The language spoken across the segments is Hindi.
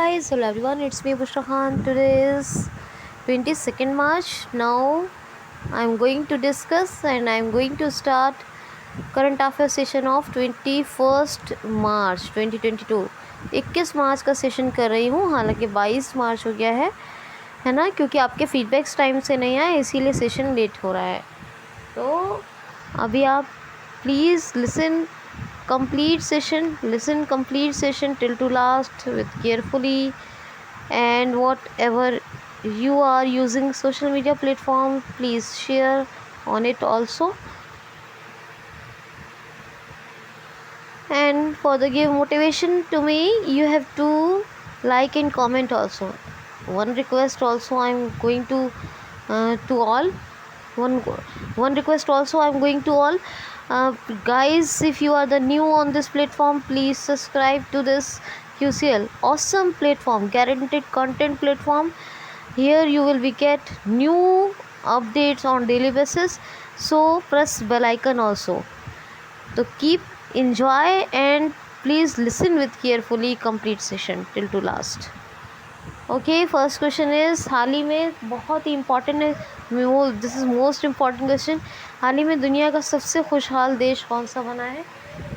guys, hello everyone, it's me Bushra Khan. Today is 22nd March. Now I'm going to discuss and I'm going to start current affairs session of 21st March 2022. 21 मार्च का सेशन कर रही हूँ, हालांकि 22 मार्च हो गया है ना, क्योंकि आपके फीडबैक्स टाइम से नहीं आए इसीलिए सेशन लेट हो रहा है। तो अभी आप please listen complete session till to last with carefully, and whatever you are using social media platform, please share on it also, and for the give motivation to me you have to like and comment also. One request also I'm going to all one one request also I'm going to all guys, if you are the new on this platform, please subscribe to this QCL awesome platform, guaranteed content platform. Here you will be get new updates on daily basis, so press bell icon also. So keep enjoy and please listen with carefully complete session till to last. Okay, first question is, हाल ही में बहुत ही इम्पॉर्टेंट है, this is most important question. हाल ही में दुनिया का सबसे खुशहाल देश कौन सा बना है?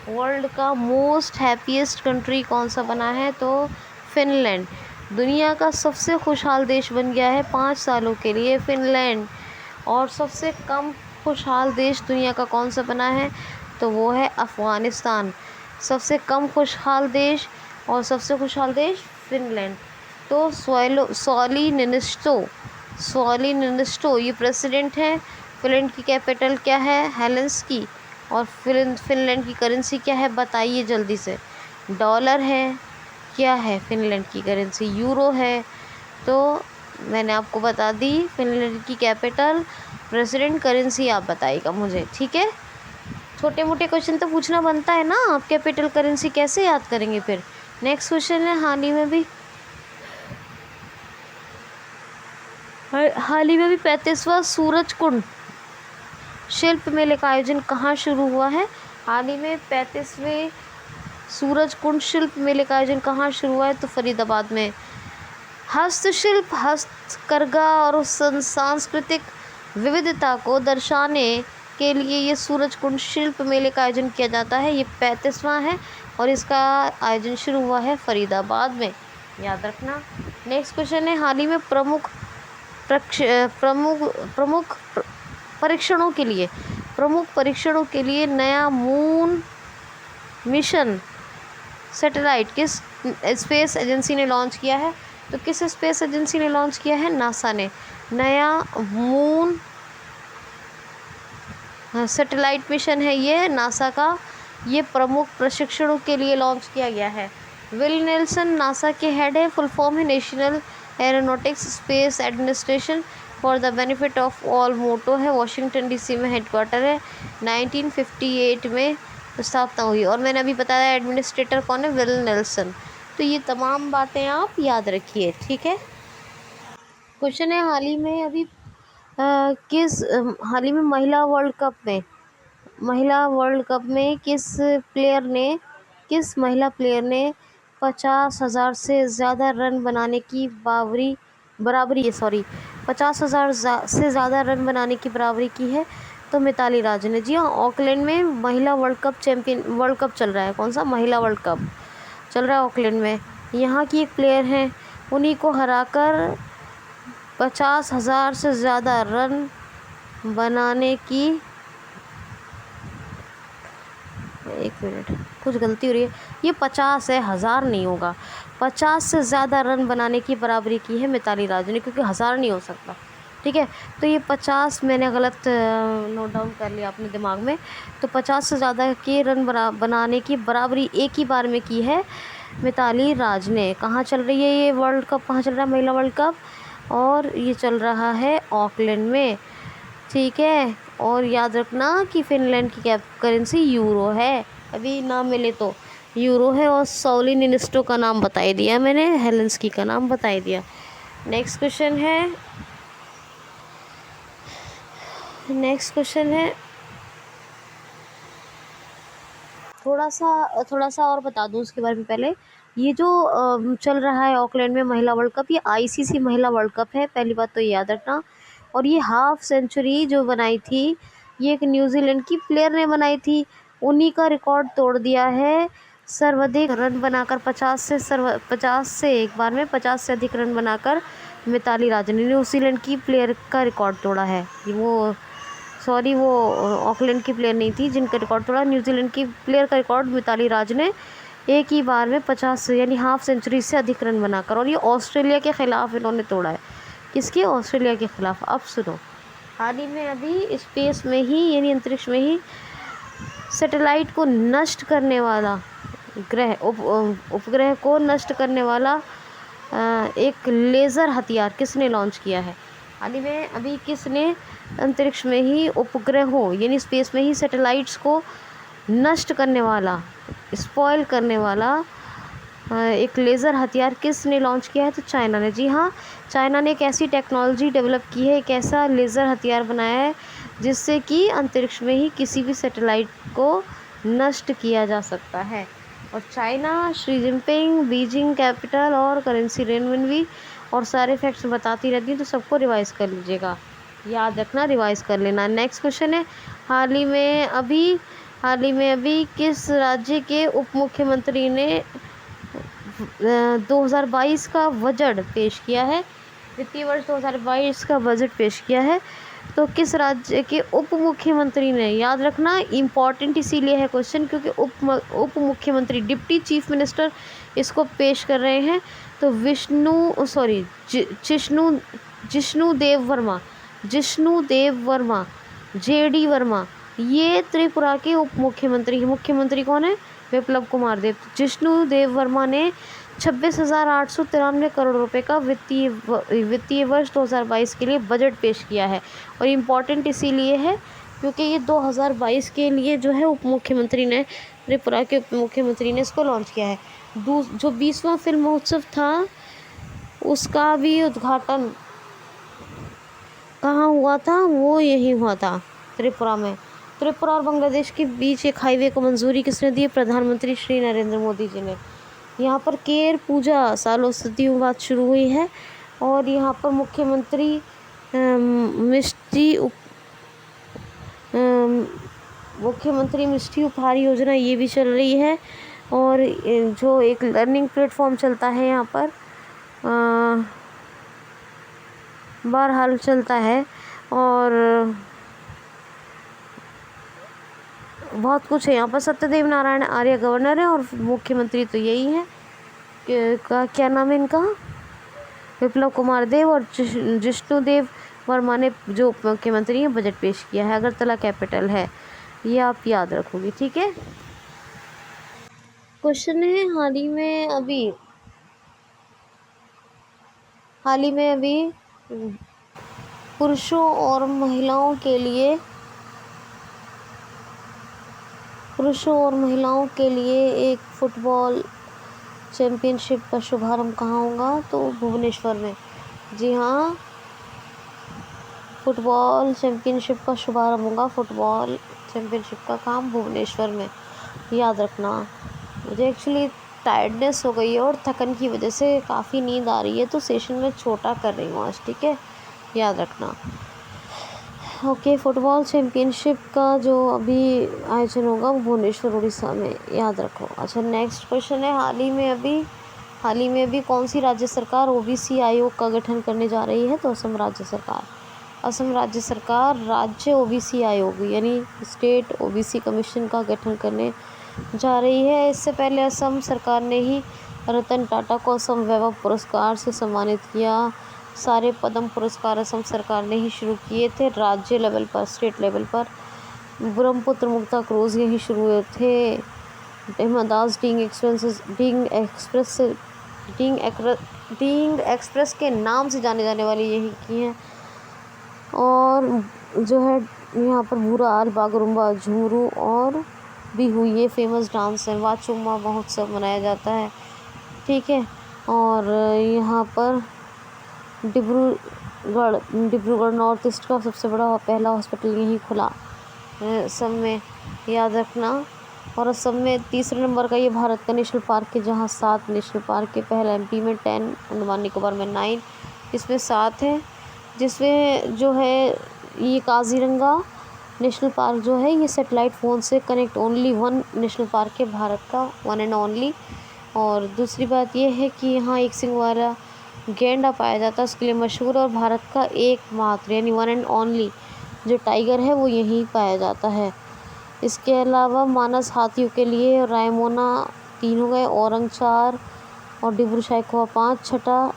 वर्ल्ड का मोस्ट हैप्पीएस्ट कंट्री कौन सा बना है? तो फिनलैंड। दुनिया का सबसे खुशहाल देश बन गया है 5 सालों के लिए फिनलैंड। और सबसे कम खुशहाल देश दुनिया का कौन सा बना है? तो वो है अफ़गानिस्तान। सबसे कम खुशहाल देश और सबसे खुशहाल देश फिनलैंड। तो सॉली निनिस्टो ये प्रेसिडेंट हैं। फिनलैंड की कैपिटल क्या है? हेलेंसिकी। और फिनलैंड की करेंसी क्या है? बताइए जल्दी से। डॉलर है। क्या है फिनलैंड की करेंसी? यूरो है। तो मैंने आपको बता दी फिनलैंड की कैपिटल, प्रेसिडेंट, करेंसी आप बताइएगा मुझे, ठीक है? छोटे मोटे क्वेश्चन तो पूछना बनता है ना, आप कैपिटल करेंसी कैसे याद करेंगे फिर? नेक्स्ट क्वेश्चन है, हाल ही में भी 35वां सूरजकुंड शिल्प मेले का आयोजन कहाँ शुरू हुआ है? हाल ही में 35वें सूरजकुंड शिल्प मेले का आयोजन कहाँ शुरू हुआ है? तो फरीदाबाद में। हस्तशिल्प, हस्तकरघा और सांस्कृतिक विविधता को दर्शाने के लिए ये सूरजकुंड शिल्प मेले का आयोजन किया जाता है। ये 35वां है और इसका आयोजन शुरू हुआ है फरीदाबाद में, याद रखना। नेक्स्ट क्वेश्चन है, हाल ही में प्रमुख परीक्षणों के लिए नया मून मिशन सैटेलाइट किस स्पेस एजेंसी ने लॉन्च किया है? तो किस स्पेस एजेंसी ने लॉन्च किया है? नासा ने। नया मून सैटेलाइट मिशन है ये नासा का, ये प्रमुख प्रशिक्षणों के लिए लॉन्च किया गया है। विल नेल्सन नासा के हेड है, फुल फॉर्म है National Aeronautics Space Administration for the benefit of all, motto है, वाशिंगटन डीसी में हेडक्वार्टर है, 1958 में स्थापना हुई। और मैंने अभी बताया एडमिनिस्ट्रेटर कौन है? Bill Nelson. तो ये तमाम बातें आप याद रखिए, ठीक है? क्वेश्चन है, हाल ही में महिला वर्ल्ड कप में किस महिला प्लेयर ने 50,000 से ज़्यादा रन बनाने की बराबरी 50,000 से ज़्यादा रन बनाने की बराबरी की है? तो मिताली राज ने। जी हाँ, ऑकलैंड में महिला वर्ल्ड कप चल रहा है। कौन सा? महिला वर्ल्ड कप चल रहा है ऑकलैंड में। यहाँ की एक प्लेयर हैं, उन्हीं को हराकर 50,000 से ज़्यादा रन बनाने की, एक मिनट कुछ गलती हो रही है, ये 50 है, 1000 नहीं होगा। 50 से ज़्यादा रन बनाने की बराबरी की है मिताली राज ने, क्योंकि 1000 नहीं हो सकता, ठीक है? तो ये 50 मैंने गलत नोट डाउन कर लिया अपने दिमाग में। तो 50 से ज़्यादा के रन बनाने की बराबरी एक ही बार में की है मिताली राज ने। कहाँ चल रही है ये वर्ल्ड कप? कहाँ चल रहा है महिला वर्ल्ड कप? और ये चल रहा है ऑकलैंड में, ठीक है? और याद रखना कि फिनलैंड की करेंसी यूरो है, अभी नाम मिले तो यूरो है। और सॉली निनिस्टो का नाम बता दिया मैंने, हेलेंसिकी का नाम बता दिया। नेक्स्ट क्वेश्चन है, थोड़ा सा और बता दूं उसके बारे में पहले। ये जो चल रहा है ऑकलैंड में महिला वर्ल्ड कप, ये आईसीसी महिला वर्ल्ड कप है, पहली बात तो ये याद रखना। और ये हाफ सेंचुरी जो बनाई थी, ये एक न्यूजीलैंड की प्लेयर ने बनाई थी, उन्हीं का रिकॉर्ड तोड़ दिया है। सर्वाधिक रन बनाकर 50 से एक बार में 50 से अधिक रन बनाकर मिताली राज ने न्यूजीलैंड की प्लेयर का रिकॉर्ड तोड़ा है। वो सॉरी, वो ऑकलैंड की प्लेयर नहीं थी जिनका रिकॉर्ड तोड़ा, न्यूजीलैंड की प्लेयर का रिकॉर्ड मिताली राज ने एक ही बार में 50 यानी हाफ सेंचुरी से अधिक रन बनाकर, और ये ऑस्ट्रेलिया के ख़िलाफ़ इन्होंने तोड़ा है। किसके? ऑस्ट्रेलिया के ख़िलाफ़। अब सुनो, हाल ही में अभी स्पेस में ही यानी अंतरिक्ष में ही सैटेलाइट को नष्ट करने वाला उपग्रह को नष्ट करने वाला एक लेज़र हथियार किसने लॉन्च किया है? हाल ही में अभी किसने अंतरिक्ष में ही उपग्रहों यानी स्पेस में ही सैटेलाइट्स को नष्ट करने वाला, स्पॉइल करने वाला एक लेज़र हथियार किसने लॉन्च किया है? तो चाइना ने। जी हाँ, चाइना ने एक ऐसी टेक्नोलॉजी डेवलप की है, एक ऐसा लेज़र हथियार बनाया है जिससे कि अंतरिक्ष में ही किसी भी सैटेलाइट को नष्ट किया जा सकता है। और China, Xi Jinping, Beijing capital और करेंसी रेनमिनवी और सारे फैक्ट्स बताती रहती हैं, तो सबको रिवाइज कर लीजिएगा, याद रखना, रिवाइज कर लेना। नेक्स्ट क्वेश्चन है, हाल ही में अभी किस राज्य के उप मुख्यमंत्री ने 2022 का बजट पेश किया है? वित्तीय वर्ष 2022 का बजट पेश किया है, तो किस राज्य के उप मुख्यमंत्री ने? याद रखना, इम्पॉर्टेंट इसीलिए है क्वेश्चन क्योंकि उप मुख्यमंत्री, डिप्टी चीफ मिनिस्टर इसको पेश कर रहे हैं। तो जिष्णु देव वर्मा, जेडी वर्मा, ये त्रिपुरा के उप मुख्यमंत्री। मुख्यमंत्री कौन है? विप्लव कुमार देव। जिष्णु देव वर्मा ने 26,893 करोड़ रुपए का वित्तीय वर्ष 2022 के लिए बजट पेश किया है। और इम्पॉर्टेंट इसीलिए है क्योंकि ये 2022 के लिए जो है उप मुख्यमंत्री ने, त्रिपुरा के उप मुख्यमंत्री ने इसको लॉन्च किया है। जो 20वां फिल्म महोत्सव था उसका भी उद्घाटन कहाँ हुआ था? वो यहीं हुआ था, त्रिपुरा में। त्रिपुरा और बांग्लादेश के बीच एक हाईवे को मंजूरी किसने दी? प्रधानमंत्री श्री नरेंद्र मोदी जी ने। यहाँ पर केर पूजा सालों सदियों बाद शुरू हुई है और यहाँ पर मुख्यमंत्री मिष्टी उपहार योजना ये भी चल रही है। और जो एक लर्निंग प्लेटफॉर्म चलता है यहाँ पर बहरहाल चलता है, और बहुत कुछ है यहाँ पर। सत्यदेव नारायण आर्य गवर्नर है और मुख्यमंत्री तो यही है, क्या नाम है इनका? विप्लव कुमार देव। और जिष्णु देव वर्मा ने जो उप मुख्यमंत्री हैं बजट पेश किया है। अगरतला कैपिटल है, ये आप याद रखोगे, ठीक है। क्वेश्चन है, हाल ही में अभी पुरुषों और महिलाओं के लिए एक फुटबॉल चैम्पियनशिप का शुभारंभ कहाँ होगा? तो भुवनेश्वर में। जी हाँ, फुटबॉल चैम्पियनशिप का शुभारंभ होगा, फुटबॉल चैम्पियनशिप का काम भुवनेश्वर में, याद रखना। मुझे एक्चुअली टायर्डनेस हो गई है और थकन की वजह से काफ़ी नींद आ रही है, तो सेशन में छोटा कर रही हूँ आज, ठीक है, याद रखना। ओके, फुटबॉल चैम्पियनशिप का जो अभी आयोजन होगा वो भुवनेश्वर उड़ीसा में, याद रखो। अच्छा, नेक्स्ट क्वेश्चन है, हाल ही में अभी कौन सी राज्य सरकार ओबीसी आयोग का गठन करने जा रही है? तो असम राज्य सरकार राज्य ओबीसी आयोग यानी स्टेट ओबीसी कमीशन का गठन करने जा रही है। इससे पहले असम सरकार ने ही रतन टाटा को असम वैभव पुरस्कार से सम्मानित किया। सारे पद्म पुरस्कार असम सरकार ने ही शुरू किए थे राज्य लेवल पर, स्टेट लेवल पर। ब्रह्मपुत्र मुक्ता क्रूज़ यही शुरू हुए थे। हेमादास डीइंग एक्सप्रेस के नाम से जाने जाने वाली यही की हैं। और जो है यहाँ पर भूराल, बागरुम्बा, झुमरू और बिहू ये फेमस डांस है। वाचुम्मा महोत्सव मनाया जाता है, ठीक है। और यहाँ पर डिब्रूगढ़ नॉर्थ ईस्ट का सबसे बड़ा पहला हॉस्पिटल यहीं खुला सब में, याद रखना। और असम में तीसरे नंबर का ये भारत का नेशनल पार्क है, जहाँ 7 नेशनल पार्क है। पहला एमपी में 10, अंडमान निकोबार में 9, इसमें 7 है। जिसमें जो है ये काजीरंगा नेशनल पार्क जो है ये सैटेलाइट फ़ोन से कनेक्ट ओनली 1 नेशनल पार्क है भारत का, 1 एंड ओनली। और दूसरी बात ये है कि यहाँ एक सिंग वाला गैंडा पाया जाता है, उसके लिए मशहूर, और भारत का एकमात्र यानी 1 एंड ओनली जो टाइगर है वो यहीं पाया जाता है। इसके अलावा मानस हाथियों के लिए रायमोना 3 हो गए, औरंग 4 और डिब्रू सैखोवा 5, छठा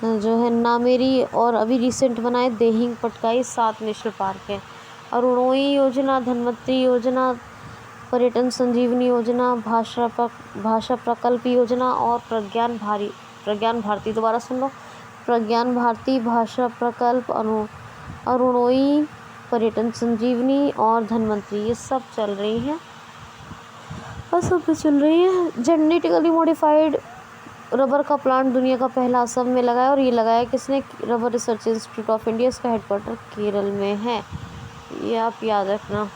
जो है नामेरी और अभी रिसेंट बनाए देहिंग पटकाई 7 नेशनल पार्क है। अरुणोई योजना, धनवंतरी योजना, पर्यटन संजीवनी योजना, भाषा प्रकल्प योजना और प्रज्ञान भारती, दोबारा सुन लो, प्रज्ञान भारती, भाषा प्रकल्प, अरुणोई, पर्यटन संजीवनी और धनवंतरी, ये सब चल रही हैं और सब पे चल रही है। जेनेटिकली मॉडिफाइड रबर का प्लांट दुनिया का पहला असम में लगाया, और ये लगाया किसने? Rubber research institute of India, इसका हेडक्वार्टर केरल में है, ये आप याद रखना।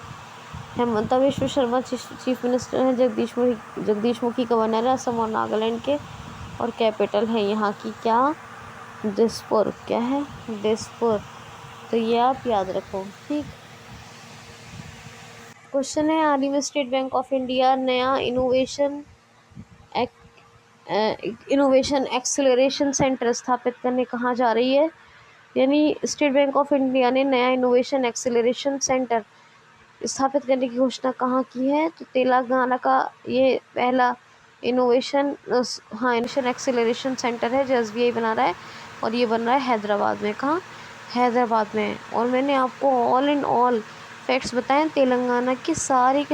हेमंता विश्व शर्मा चीफ मिनिस्टर हैं। जगदीश मुखी गवर्नर है असम और नागालैंड के, और कैपिटल है यहाँ की क्या? दिसपुर। क्या है? दिसपुर। तो ये आप याद रखो, ठीक। क्वेश्चन है, हाल ही में स्टेट बैंक ऑफ इंडिया नया इनोवेशन एक्सेलरेशन सेंटर स्थापित करने कहाँ जा रही है? यानी स्टेट बैंक ऑफ इंडिया ने नया इनोवेशन एक्सेलरेशन सेंटर स्थापित करने की घोषणा कहाँ की है? तो तेलंगाना का ये पहला इनोवेशन एक्सेलरेशन सेंटर है जो एसबीआई बना रहा है, और ये बन रहा है हैदराबाद में। कहाँ? हैदराबाद में। और मैंने आपको ऑल इन ऑल फैक्ट्स बताएं तेलंगाना के सारे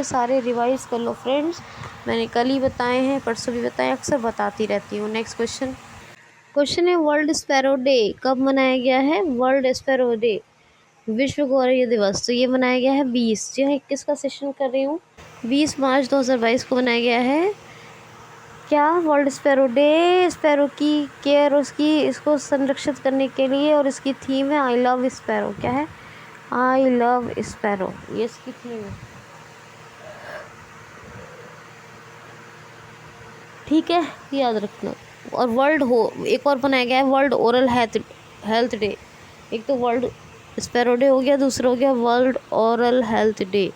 रिवाइज कर लो फ्रेंड्स, मैंने कल ही बताए हैं, परसों भी बताए, अक्सर बताती रहती हूँ। नेक्स्ट क्वेश्चन है, वर्ल्ड स्पैरो डे कब मनाया गया है? वर्ल्ड स्पैरो डे, विश्व गौरैया दिवस, तो ये मनाया गया है 20, जी हाँ 21 का सेशन कर रही हूँ, 20 मार्च 2022 को मनाया गया है। क्या? वर्ल्ड स्पैरो डे, स्पैरो की केयर, इसको संरक्षित करने के लिए, और इसकी थीम है आई लव स्पैरो। क्या है? आई लव स्पैरो, ये इसकी थीम है, ठीक है, याद रखना। और एक और बनाया गया है वर्ल्ड ओरल हेल्थ डे। एक तो वर्ल्ड स्पैरो डे हो गया, दूसरा हो गया वर्ल्ड ओरल हेल्थ डे,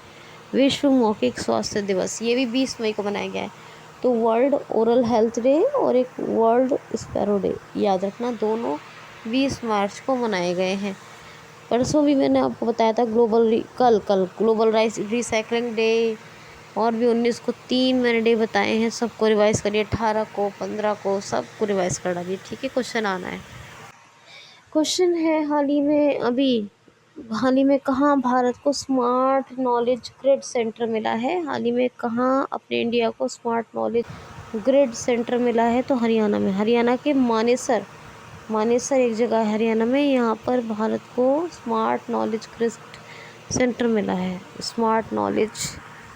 विश्व मौखिक स्वास्थ्य दिवस, ये भी 20 मई को मनाया गया है। तो वर्ल्ड ओरल हेल्थ डे और एक वर्ल्ड स्पैरो डे, याद रखना, दोनों 20 मार्च को मनाए गए हैं। परसों भी मैंने आपको बताया था कल ग्लोबल रिसाइकलिंग डे, और भी 19 को 3 मैंने डे बताए हैं, सबको रिवाइज करिए, 18 को, 15 को, सबको रिवाइज कर डालिए, ठीक है। क्वेश्चन आना है। क्वेश्चन है, हाल ही में कहाँ भारत को स्मार्ट नॉलेज ग्रिड सेंटर मिला है? हाल ही में कहाँ अपने इंडिया को स्मार्ट नॉलेज ग्रिड सेंटर मिला है? तो हरियाणा में, हरियाणा के मानेसर एक जगह है हरियाणा में, यहाँ पर भारत को स्मार्ट नॉलेज ग्रिड सेंटर मिला है।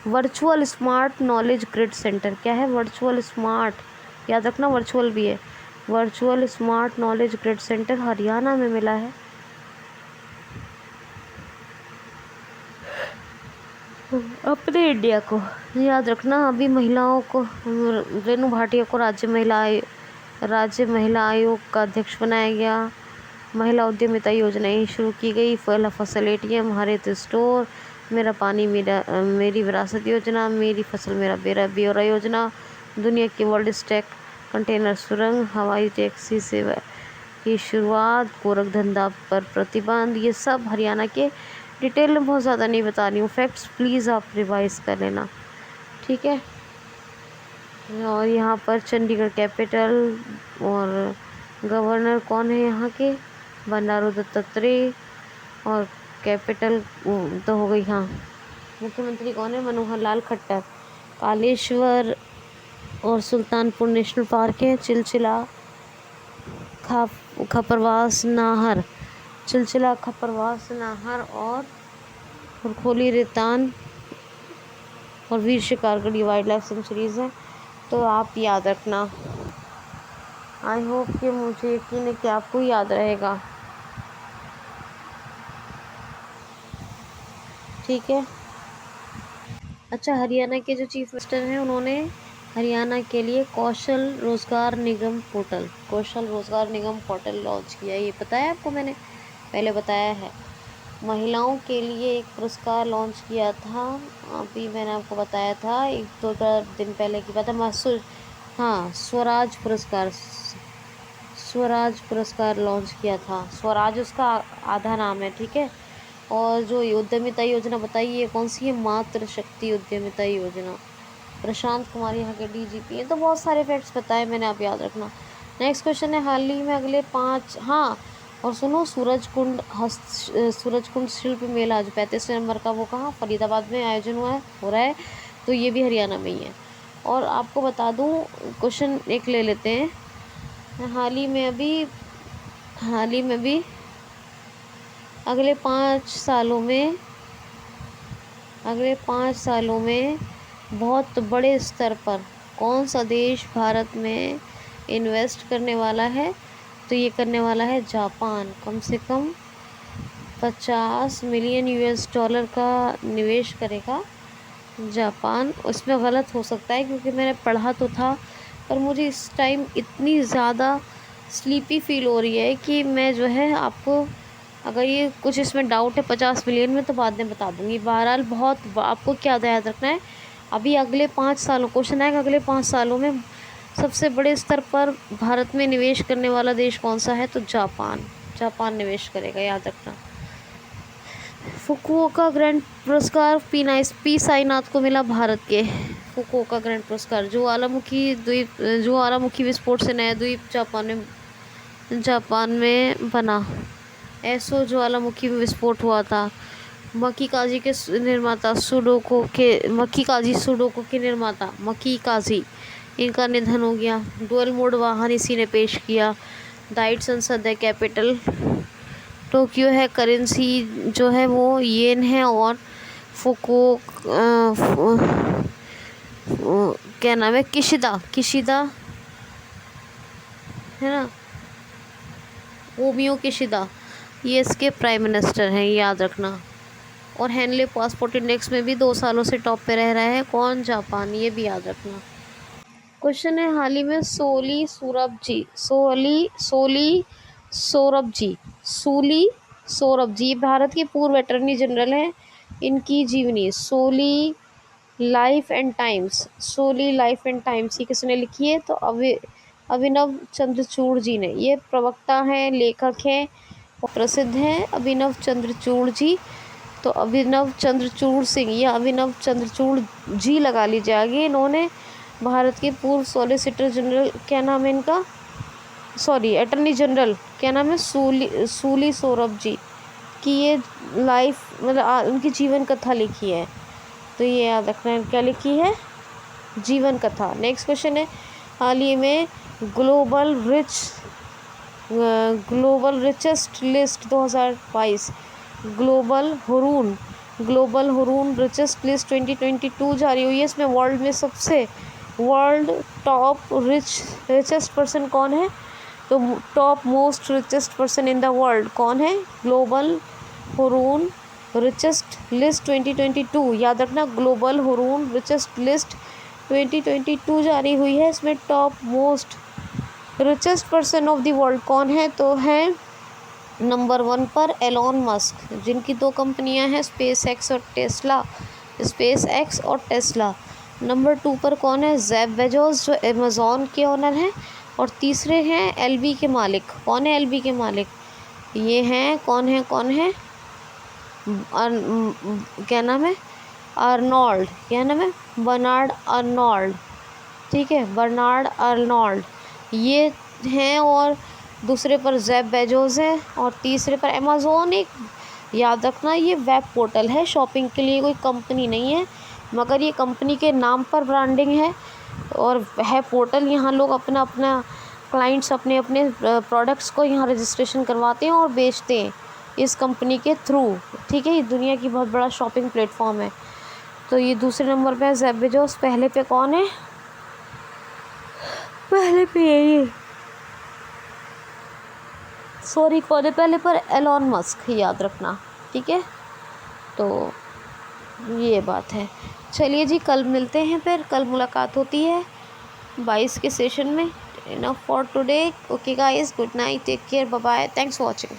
Virtual smart knowledge grid centre, क्या है? वर्चुअल स्मार्ट, याद रखना, वर्चुअल भी है, virtual smart knowledge grid centre Haryana में मिला है। अपने इंडिया को याद रखना। अभी महिलाओं को, रेणु भाटिया को राज्य महिला आयोग का अध्यक्ष बनाया गया। महिला उद्यमिता योजनाएं शुरू की गई, पहला फसल ATM, हरित स्टोर, मेरा पानी मेरी विरासत योजना, मेरी फसल मेरा ब्यौरा योजना, दुनिया की वर्ल्ड स्टैक कंटेनर सुरंग, हवाई टैक्सी सेवा की शुरुआत, गोरख धंधा पर प्रतिबंध, ये सब हरियाणा के। डिटेल में बहुत ज़्यादा नहीं बता रही हूँ, फैक्ट्स प्लीज़ आप रिवाइज कर लेना, ठीक है। और यहाँ पर चंडीगढ़ कैपिटल और गवर्नर कौन है यहाँ के? बंडारू दत्तात्रेय। और कैपिटल तो हो गई, हाँ। मुख्यमंत्री कौन है? मनोहर लाल खट्टर। कालेश्वर और सुल्तानपुर नेशनल पार्क है। चिलचिला, खपरवास नाहर, और खोली रेतान और वीर शिकारगढ़, ये वाइल्ड लाइफ सेंचुरीज़ हैं, तो आप याद रखना। आई होप कि मुझे यकीन है कि आपको याद रहेगा, ठीक है। अच्छा, हरियाणा के जो चीफ मिनिस्टर हैं उन्होंने हरियाणा के लिए कौशल रोजगार निगम पोर्टल लॉन्च किया। ये पता है आपको? मैंने पहले बताया है। महिलाओं के लिए एक पुरस्कार लॉन्च किया था, अभी मैंने आपको बताया था, 1-2 दिन पहले की बात है। हाँ, स्वराज पुरस्कार लॉन्च किया था। स्वराज उसका आधा नाम है, ठीक है। और जो ये उद्यमिता योजना बताई, ये कौन सी है? मातृ शक्ति उद्यमिता योजना। प्रशांत कुमार यहाँ के डीजीपी हैं। तो बहुत सारे फैक्ट्स बताए मैंने, आप याद रखना। नेक्स्ट क्वेश्चन है, हाल ही में अगले 5, हाँ, और सुनो, सूरजकुंड शिल्प मेला जो 35वें नंबर का, वो कहाँ? फरीदाबाद में आयोजन हो रहा है। तो ये भी हरियाणा में ही है। और आपको बता दूँ, क्वेश्चन एक ले लेते हैं। हाल ही में भी अगले 5 सालों में बहुत बड़े स्तर पर कौन सा देश भारत में इन्वेस्ट करने वाला है? तो ये करने वाला है जापान। कम से कम 50 मिलियन US डॉलर का निवेश करेगा जापान। उसमें गलत हो सकता है क्योंकि मैंने पढ़ा तो था, पर मुझे इस टाइम इतनी ज़्यादा स्लीपी फील हो रही है कि मैं जो है आपको, अगर ये कुछ इसमें डाउट है 50 मिलियन में, तो बाद में बता दूंगी। बहरहाल बहुत आपको क्या याद रखना है, अभी अगले 5 सालों, क्वेश्चन आएगा अगले 5 सालों में सबसे बड़े स्तर पर भारत में निवेश करने वाला देश कौन सा है? तो जापान निवेश करेगा, याद रखना। फुकुओका ग्रैंड पुरस्कार पी साईनाथ को मिला। भारत के फुकुओका ग्रैंड पुरस्कार, ज्वालामुखी विस्फोट से नया द्वीप जापान में बना। ऐसो ज्वालामुखी में विस्फोट हुआ था। मक्की काजी सुडोको के निर्माता मक्की काजी, इनका निधन हो गया। डुअल मोड वाहन इसी ने पेश किया। डाइट संसद है कैपिटल टोक्यो है। करेंसी जो है वो येन है। और क्या नाम है? किशिदा है ना, ओमियो किशिदा, ये इसके प्राइम मिनिस्टर हैं, याद रखना। और हेनले पासपोर्ट इंडेक्स में भी 2 सालों से टॉप पे रह रहा है। कौन? जापान, ये भी याद रखना। क्वेश्चन है, हाल ही में सूली सोरभ जी भारत के पूर्व अटॉर्नी जनरल हैं। इनकी जीवनी सोली लाइफ एंड टाइम्स ये किसने लिखी है? तो अभिनव चंद्रचूड़ जी ने। ये प्रवक्ता हैं, लेखक हैं और प्रसिद्ध हैं अभिनव चंद्रचूड़ जी। तो अभिनव चंद्रचूड़ सिंह या अभिनव चंद्रचूड़ जी लगा लीजिए आगे। इन्होंने भारत के पूर्व सॉलिसिटर जनरल, क्या नाम है इनका? अटॉर्नी जनरल, क्या नाम है? सूली सोरभ जी की ये लाइफ, मतलब उनकी जीवन कथा लिखी है। तो ये याद रखना है, क्या लिखी है? जीवन कथा। नेक्स्ट क्वेश्चन है, हाल ही में global richest list 2022, global Hurun richest list 2022 जारी हुई है। इसमें वर्ल्ड टॉप रिचेस्ट पर्सन कौन है? तो top most richest person in the world कौन है? ग्लोबल हुरून रिचेस्ट लिस्ट 2022, याद रखना। ग्लोबल हुरून रिचेस्ट लिस्ट 2022 जारी हुई है। इसमें top most richest person of the world कौन है? तो है नंबर 1 पर एलॉन मस्क, जिनकी 2 कंपनियां हैं, स्पेस एक्स और टेस्ला। नंबर 2 पर कौन है? जेफ बेजोस, जो अमेज़ॉन के ओनर हैं। और तीसरे हैं एलबी के मालिक। कौन है एलबी के मालिक? ये हैं, कौन है? क्या नाम है? अर्नोल्ड, क्या नाम है? बर्नार्ड अर्नोल्ड, ठीक है, बर्नार्ड अर्नोल्ड ये हैं। और दूसरे पर जेफ बेजोस है और तीसरे पर अमेज़ॉन। एक याद रखना, ये वेब पोर्टल है, शॉपिंग के लिए कोई कंपनी नहीं है, मगर ये कंपनी के नाम पर ब्रांडिंग है और है पोर्टल। यहाँ लोग अपना क्लाइंट्स अपने प्रोडक्ट्स को यहाँ रजिस्ट्रेशन करवाते हैं और बेचते हैं इस कंपनी के थ्रू, ठीक है। ये दुनिया की बहुत बड़ा शॉपिंग प्लेटफॉर्म है। तो ये दूसरे नंबर पे है जेफ बेजोस, पहले पे कौन है? पहले पे यही कौन? पहले पर एलॉन मस्क, याद रखना, ठीक है। तो ये बात है। चलिए जी, कल मिलते हैं, फिर कल मुलाकात होती है 22 के सेशन में। Enough for today. Okay guys, good night, take care, bye bye, thanks for watching.